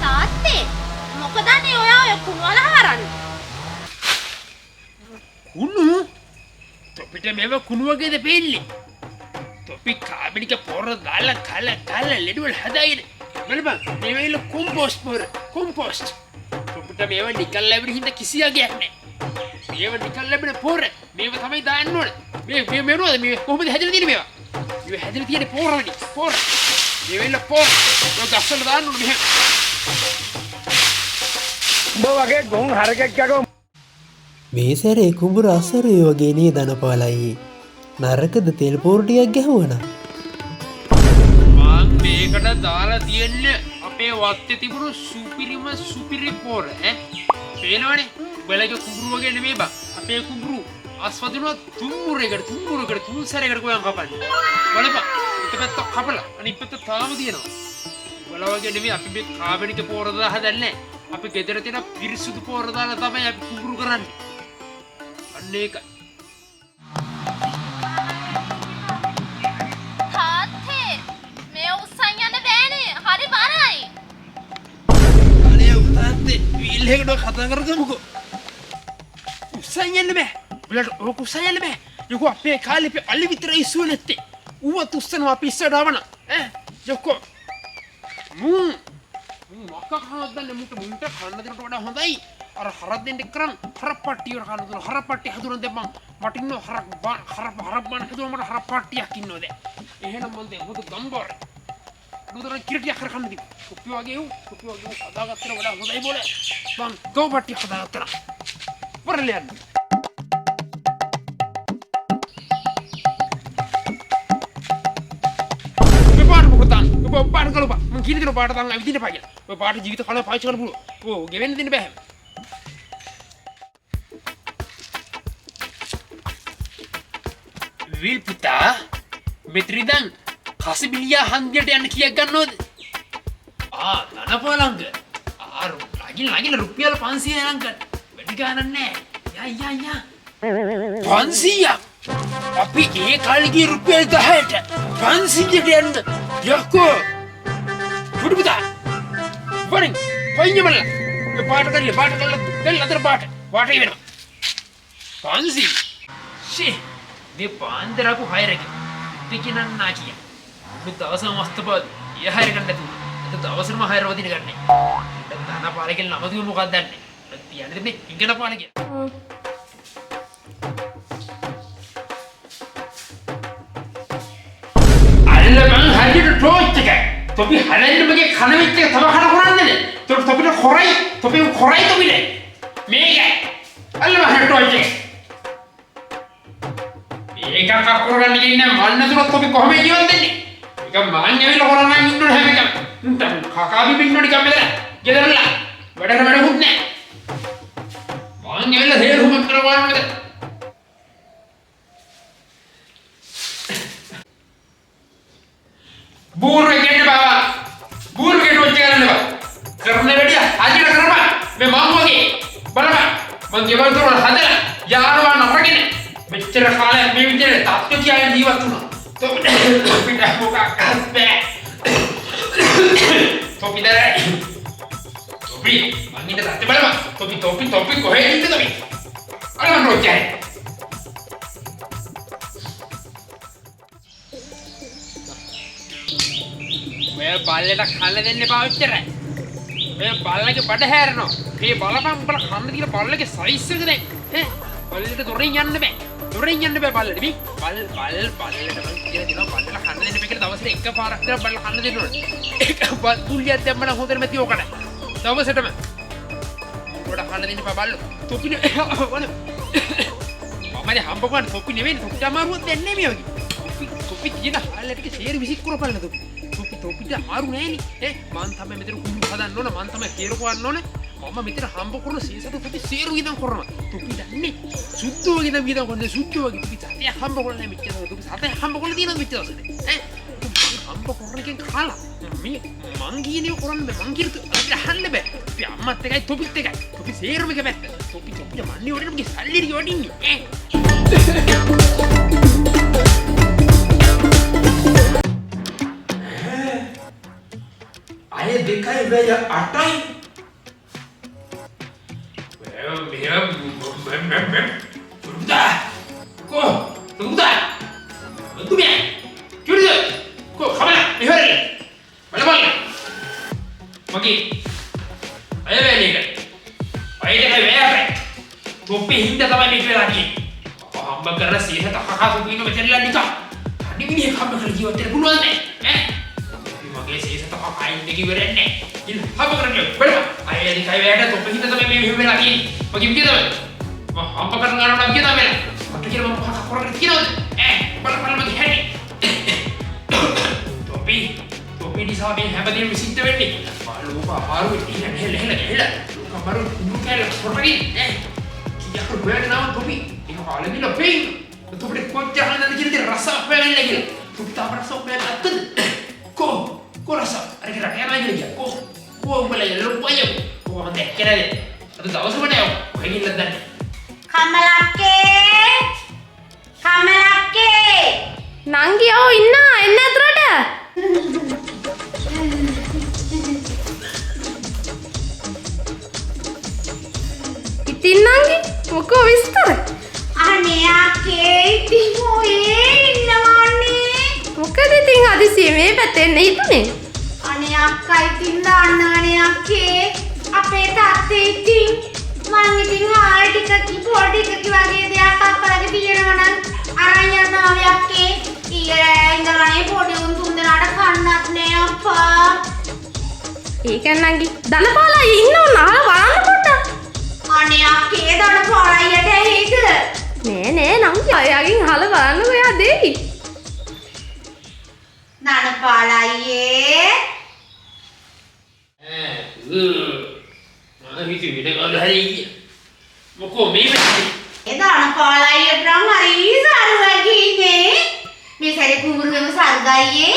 තාත්තේ මොකදනේ ඔයා ඔය කුණු වල හරන්නේ? කුණු? තොපිට මේව කුණු වගේද පෙන්නේ? තොපි කාබනික පොර දාලා කල ලෙඩවල හදාගෙන බලපන් මේ වෙල කොම්පෝස්ට් පොර කොම්පෝස්ට් තොපිට මේව නිකල් ලැබෙන හින්දා කිසියගයක් නැහැ. මේව නිකල් ලැබෙන පොර මේව තමයි දාන්න ඕනේ. මේ මෙරුවද මේ කොහොමද හැදලා තියෙන්නේ මේවා? මේ හැදලා තියෙන්නේ පොරවලි පොර. මේ වෙල පොර ඔය ගස්සල දාන්න ඕනේ මෙහෙම. උඹ වගේ ගොන් හරකෙක් යකෝ මේ සැරේ කුඹුර අසරේ වගේ නේ දනපාලයි. නරකද තෙල් පෝරු ටිකක් ගැහුවනම්. මං මේකට දාලා තියන්නේ අපේ වත්තේ තිබුණු සුපිරි පොර ඈ. පේනවනේ? බලගේ කුඹුරු වගේ නෙමෙයි බං. අපේ කුඹුරු අස්වදිනවා තුම්මුරේකට තුන් සැරයකට ගොයන් කපන්නේ. බලපන්. එක පැත්තක් කපලා අනිත් පැත්ත තාම තියෙනවා. බල වගේ නෙමෙයි අපි මේ කාබනික පොර දාලා හදන්නේ. අපි ගෙදර තියෙන පිරිසුදු පොර දාලා තමයි අපි කුඹුරු කරන්නේ. අන්න ඒක. තාත්තේ මේ උස්සන් යන්න බෑනේ. හරි බරයි. අනේ උතාත්තේ වීල් එකකට කතා කරගමුකෝ. උස්සන් යන්න බෑ. බලන්න ඔක උස්සන් යන්න බෑ. යකෝ අපේ කාලේ අපි අලි විතරයි ඉස්සුව නැත්තේ. ඌවත් උස්සනවා අපි ඉස්සරහට ආවන. ඈ යකෝ. මොකක් හදන්නේ මුන්ට කන්න දෙනට වඩා හොඳයි. අර හරක් දෙන්න කරන් හරපට්ටිය කන්න දුන හරපට්ටිය හදුන දෙපන් මට ඉන්න හරක් බාන හරප බාන හදුන මට හරපට්ටියක් ඉන්නෝ දැන්. එහෙනම් මන් දැන් හොඳ ගම්බර. මුදර කිරිටියක් කරකන්න දී. කුප්පි වගේ හදාගත්තට වඩා හොඳයි බෝලේ. මං ගෝපට්ටිය හදාගත්තා. වරලයන්. පාට කළපා මං කියන දේ පාට දාන්න ඇවිදින්න එපා කියලා. ඔය පාට ජීවිත කාලේ පාවිච්චි කරන්න පුළුවන්. ඔව් ගෙවෙන්න දෙන්න බෑ. විල් පුතා මෙත්‍රිදන් කසිබිලියා හන්දියට යන්න කීයක් ගන්නවද? ධනපාලංග. ලගින් රුපියල් 500 නම් ගන්න. වැඩි ගානක් නෑ. යා. 500ක්. අපි ඒ කාලේ ගිය රුපියල් 10ට 500ට යන්න. යකෝ පුදුපුතා වරින් පයින්යමල පාට කරලා දැන් අතර පාට වෙනවා 500 ෂේ මේ පාන්දරකු හයරක දෙකිනන් නාකිය මේ දවසම මස්තපද ඊ හයර ගන්න නැතුව අද දවසම හයර වදින ගන්නේ දැන් ධන පාලකෙන් නම දුව මොකක්ද දන්නේ තියන්නේ මේ ඉංගන පාලකෙන් අල්ලපන් හරියට ටෝච් එක තොපි හලෙන්න මගේ කන වෙච්ච එක තව කන කරන්නේ තොපිට කොරයි තොපිට මේක අල්ලපන් හරියට ටෝච් එක මේක කක්කරගන්න ඉන්නේ මන් නතුරත් තොපි කොහොමද ජීවත් වෙන්නේ මේක මං ඇවිල්ලා කරන්න ඉන්නු හැම එකම උන්ට කකාබි බින්නෝ නිකම් මෙතන ගෙදරලා වැඩ හුත් නෑ මං ඇවිල්ලා හේරුම කරවන්න මෙතන බූරුවෙක් බාවා බූරුවෙක් ටෝච් එක ගන්න බා කරන්න වැඩිය අදින කරපන් මේ මං වගේ බලපන් මං ගෙවල් දොර හදලා යාළුවා නරගෙන මෙච්චර කාලයක් මේ විදිහට තත්ත්ව කියාගෙන ජීවත් වුණා තොපිට මොකක් අස්බෑ තොපිදරයි තොපි මං ඉන්න තත්ත්ව බලපන් තොපි කොහෙද ඉන්නේ තොපි අරන් ටෝච් එක මේ බල්ලට කන්න දෙන්න එපා ඔච්චරයි. මේ බල්ලගේ බඩ හැරෙනවා. මේ බලපන් උඹලා කන්න දින බල්ලගේ සයිස් එක දැන්. බල්ලට දොරෙන් යන්න බෑ. දොරෙන් යන්න බෑ බල්ලට. මේ බල්ලට මම කියලා දෙනවා බල්ලට කන්න දෙන්න එපා කියලා දවසට එක පාරක් විතර බල්ල කන්න දෙන්න ඕනේ. ඒක තුල්ලියක් දැම්ම නම් හොඳට මැති ඕකට. දවසටම. උඹට කන්න දෙන්න එපා බල්ලෝ. තොපිනේ වල. මම හම්බ කරන තොපි නෙවෙයි තොපිට අමාරුවක් දෙන්නේ මේ වගේ. තොපි කියන හාල්ල ටික ෂේර් විසික් කරපල්ලා තොපි. තොපිට අමාරු නෑනේ මං තමයි මෙතන කුඹුරු හදන්න ඕන මං තමයි කේර කරන්න ඕනේ මම මෙතන හම්බ කරන සීසත තොපි සේරු විදන් කරනවා තොපි දන්නේ සුද්ධෝ විදන් කරන්නේ සුද්ධෝ වගේ තොපි සතේ හම්බ කරන්නේ මෙච්චර තොපි සතේ හම්බ කරලා තියෙනවද මෙච්චර දවසට හම්බ අම්බ කොරණකින් කාලා මේ මං කියනේ කරන්න බෑ මං කිරතු අපිට අහන්න බෑ අපි අම්මත් එකයි තොපිත් එකයි තොපි සේරම එක පැත්ත තොපි මන්නේ වරේ මගේ සල්ලි ටික වඩින්නේ අය 2යි වැය 8යි Sudah, kok, sudah, tu biar, curi, kok, kamu nak, ni hari, mana, magi, ayah beli kan, ayah dah beli apa, topi hinda sama ni jual lagi, hamba kerana sih, tak kakak tu ini macam ni lagi tak, ni ni hamba kerana jiwa terbuluan ni, magi sih, tak kakak ini lagi beren ni, ini hamba kerana berapa, ayah ni kaya ada topi hinda sama ni jual lagi, magi begitu. Apa kan ngaruh lagi kita mel? Waktu kita mau pakai korang kita, pala lagi hari. Topi di sana ni, hebat dia mesti tu ni. Lupa baru ini hela. Lupa baru bukan korang lagi. Kita kalau buat nama topi, ini kalau lagi lebih, topi kau jangan nanti jadi rasa apa yang lagi. Topi tak rasa apa yang akan. Kau rasa, ada kira kira lagi. Kau boleh lupa je. Kau mana kira dia. Atau tahu sebenarnya, kau ini ledan. කමලක්කේ නංගි ඔව් ඉන්නා එන්න ඇතුළට ඉතින් නංගි මොකෝ විස්තර අනේ අක්කේ ඉතින් ඔයේ ඉන්නවන්නේ මොකද ඉතින් හදිසියෙ මේ පැත්තේ එන්න හිතුනේ අනේ අක්කා ඉතින් දාන්නවනේ අක්කේ අපේ තාත්තේ ඉතින් මං ඉතින් හාල් ටිකක් පොඩි ටිකක් වගේ දෙයක් අක්කලගේ තියෙනවා නම් අරන් යනවා යක්කේ ඊයේ ඉඳලානේ පොඩි උන් තුන් දෙනාට කන්නත් නෑ අප්පා ඒක නංගි දනපාලා ඉන්නව නාල බලන්න පොඩ්ඩක් අනේ අක්කේ දනපාලායියට ඇහිද නෑ නංගි අයගෙන් අහලා බලන්නකෝ එයා දෙයි දනපාලායියේ itu video kalau hari ini, mau komen ni? දනපාලායියට නම් හරි සරුවගේ ඉන්නේ මේ සැරේ කුඹුරුවේම සරුගයියේ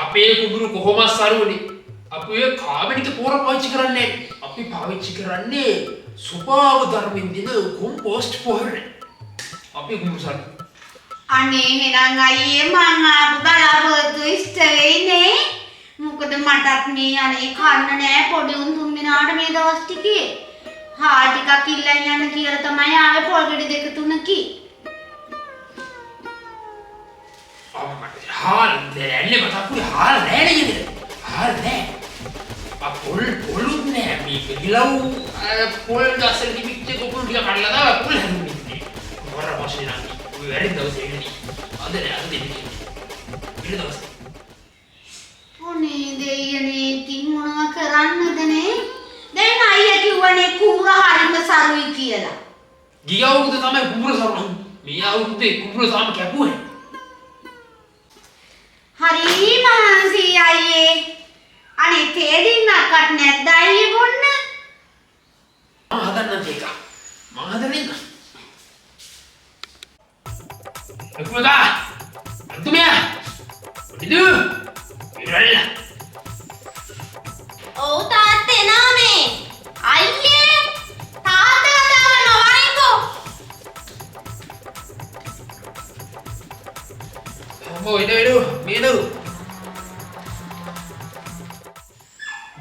අපේ කුඹුරු කොහොමද සරුවනේ? අපි ඔය කාබනික පොර පාවිච්චි කරන්නේ අපි පාවිච්චි කරන්නේ සුභාව ධර්මෙන් දින කොම්පෝස්ට් පොහොර. අපි කුඹුරු සරු. අනේ එහෙනම් අයියේ මං ආපු බලාපොරොත්තු ඉෂ්ට වෙයිනේ. මොකද මටත් මේ අනේ කන්න නෑ පොඩි උන් තුන් දිනාට මේ දවස් ටිකේ. හා ටිකක් ඉල්ලන් යන්න කියලා තමයි ආවේ පොල් ගෙඩි දෙක තුනකි. हाल ले बता पूरी हाल ले नहीं हाल ले अब पुल ने अभी गिलाऊ पुल असल की पिक्चर को पुल दिया काट लगा पुल है नहीं और मशीन आ गई वेरी दो से नहीं अदर नहीं दो से ඔනේ දෙයනේ ඉතින් මොනවා කරන්නදනේ දැන් අයියා කිව්වනේ කුඹුර හරිම සරුයි කියලා ගිය අවුරුද්ද තමයි කුඹුර සරු මේ අවුරුද්දේ කුඹුර සාම කැපුවේ හරි මහන්සි අයියේ අනේ තේඩින්නක්වත් නැද්ද අයියේ බොන්න හදන්න දෙක මම හදන්න එක්මදා අන්තුමියා ඉදු ඉරල්ලා ඔව් තාත්තේ නාමේ අයියේ තාත්තා කතා කරනවා වරින්කෝ අම්මෝ ඉදු මේදු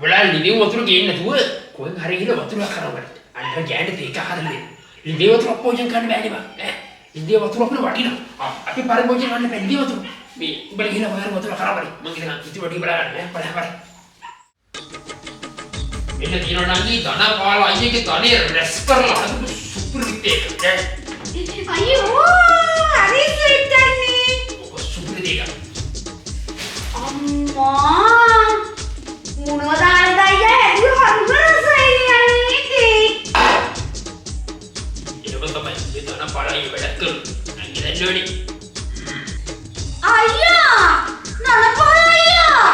බලන්න ඉතින් වතුර ගේන්න නැතුව කොහෙන් හරි ගිහලා වතුර කරවන්න අන්න ගෑනට ඒක හදන්නේ ඉන්දිය වතුර පෝජන් කරන්න බෑනේ බං ඉන්දිය වතුර අපිට වටිනවා අපි පරිභෝජන කරන්න බෑ ඉන්දිය වතුර මේ උඹලා ගිහලා වයර් වතුර කරවන්න මං ඉතින් ඉති වටි බලන්න බලන්න මෙන්න දිනන නම් ඊ ධන පාල අයියගේ ධනෙ රැස් කරලා හදපු සුපර් විතේක අයියෝ හරි ස්වීට්නේ සුපර් විතේක අම්මා මොනවද අයියා ඇදු හරිම රසයි ඒක තමයි මේ ධන පාල අයිය වැඩ කරන අංගිරන් නෝනි අයියා නනපාල අයියා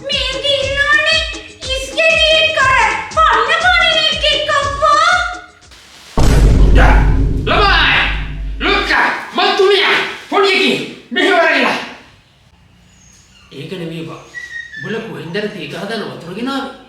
මේ දිනෝනේ ඉස්කෙඩිට් කර පන්න පන්නේ කික්කප්පා lamai luka mantumia උඹලා කොහෙන්දර තේක හදන වතුර ගෙනාවේ?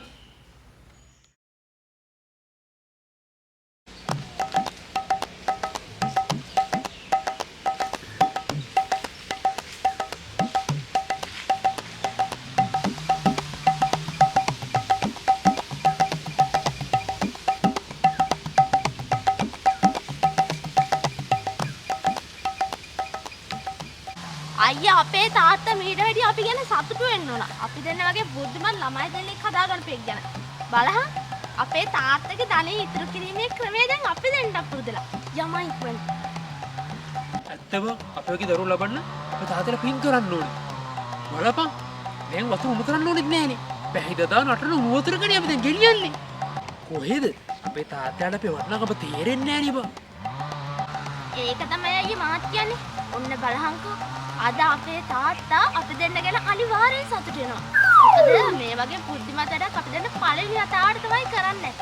අයියා අපේ තාත්තා මීට වැඩි අපි ගැන සතුටු වෙන්න ඕන. අපි දෙන්න වගේ බුද්ධිමත් ළමයි දෙන්නෙක් හදාගන්න පෙක් ගැන. බලහන් අපේ තාත්තගේ ධනෙ ඉතුරු කිරීමේ ක්‍රමය දැන් අපි දෙන්නත් පුරුදුලා. යමයි ඉක්මන. ඇත්තම අපේ වගේ දරුවෝ ලබන්න අපේ තාත්තලා පින් කරන්න ඕනේ. බලපන්. දැන් වතුර උණු කරන්න ඕනෙත් නෑනේ. බැහැිද දාන අටන උණු වතුරකනේ අපි දැන් ගෙනියන්නේ. කොහෙද? අපේ තාත්තලාට අපේ වටිනාකම තේරෙන්නේ නෑනේ බා. ඒක තමයි අයියේ මාත් කියන්නේ. ඔන්න බලහන්කෝ අද අපේ තාත්තා අපි දෙන්න ගැන අනිවාර්යෙන් සතුටු වෙනවා. මොකද මේ වගේ බුද්ධිමත් වැඩක් අපි දෙන්න පළවෙනි වතාවට තමයි කරන්නේ.